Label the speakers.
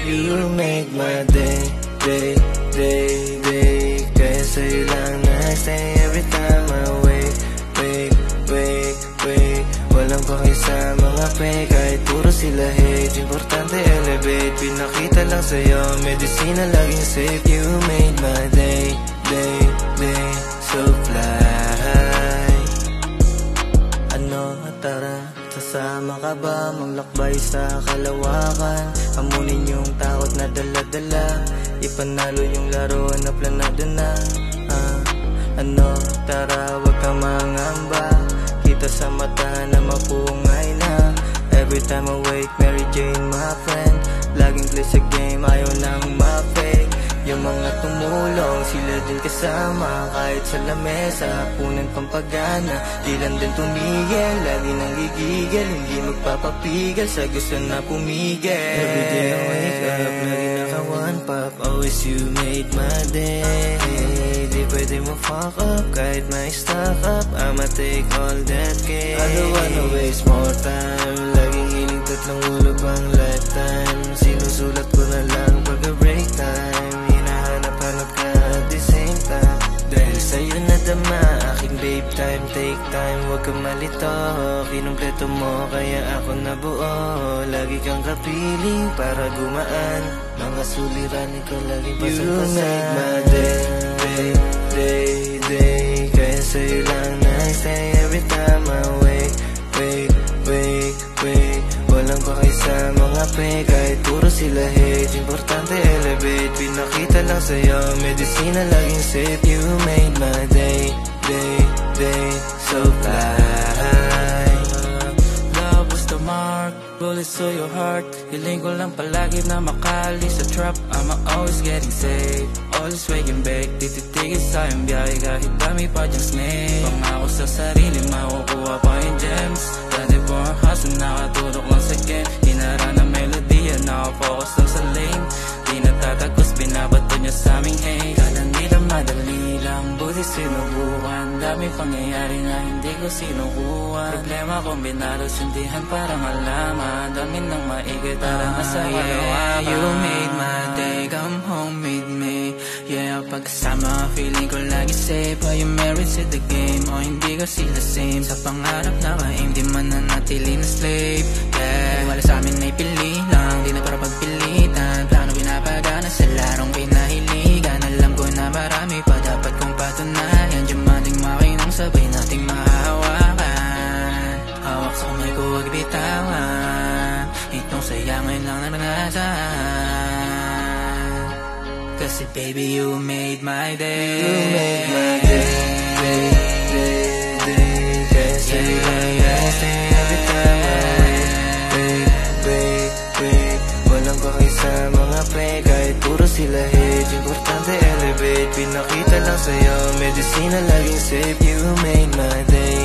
Speaker 1: You make my day, day, day, day. Kaya sa'yo lang na-stay every time I wake, wake, wake, wake. Walang pakay sa mga fake, kahit puro sila hate. Importante elevate, pinakita lang sa'yo medicine laging safe. You made my day, day, day, so fly. Ano, tara, sasama ka ba maglakbay sa kalawakan? Amunin yung takot na dala-dala, ipanalo yung laro na planado na. Ano, tara, wag kang mangamba, kita sa mata na mapungay na. Every time I wake, Mary Jane my friend, laging play sa game, ayaw nang ma-fake. Yung mga tumulong, sila din kasama, kahit sa lamesa, punan pampagana. Di lang din tumigil, lagi nang gigigil, hindi magpapapigil sa gusto na pumigil. Everyday I wake up, lagi naka one pop, always you made my day. Di pwede mo fuck up, kahit may stock up, I'ma take all that cake. I don't wanna waste more time, laging hiling tatlong ulo bang lifetime. Sinusulat ko na lang pagka-break time, hinahanap-hanap ka at the same time. Dahil sa'yo nadama, aking babe time, take time, huwag kang malito. Kinumpleto mo, kaya ako nabuo. Lagi kang kapiling para gumaan, mga suliranin ko laging pasang-pasan. You make my day, day, day, day. Kaya sa'yo lang na-stay every time I wake, wake, wake, wake. Walang pakay sa mga fake, kahit puro sila hate. Importante elevate, pinakita lang sa'yo medicine laging safe. You made my day, day, day, so fly.
Speaker 2: Love was the mark, bullets to your heart. Hiling ko lang palagi na makali sa trap, I'm always getting safe, always waking back. Tititigil sa iyong biyahe kahit dami pa dyang snake. Pangako sa sarili, makukuha pa yung gems. Dati po ang hustle, nakatulok lang sa game. Hinara na melodya, nakafocus lang sa lane. Di natatagos, binabato niya sa aming hate. Kala nila madali lang, buti sinubukan. Dami pangyayari na hindi ko sinukuha. Problema kombinado, sindihan parang alaman. Dami nang maigay, parang nasa kalawakan. You made my day, come home with me. Yeah, pagkasama, feeling ko lagi safe. Are you married to the game? O hindi ko sila same? Sa pangarap na ka-aim, di man nanatili na slave. Yeah, wala sa amin ay pili lang, di na para pagpilitan. Plano pinapagana sa larong pinahiligan. Alam ko na marami pa dapat kong patunayan. Diyamanting makinang sabay nating mahahawakan. Hawak sa kamay ko, wag bitawan. Itong sayangin lang naranasan. Kasi baby, you made my day.
Speaker 1: You made my day, day, day, day. Kaya sa'yo lang na-stay every time I wake, wake, wake. Walang pakay sa mga fake, kahit puro sila hate. Importante elevate, pinakita lang sa'yo medicine laging safe. You made my day,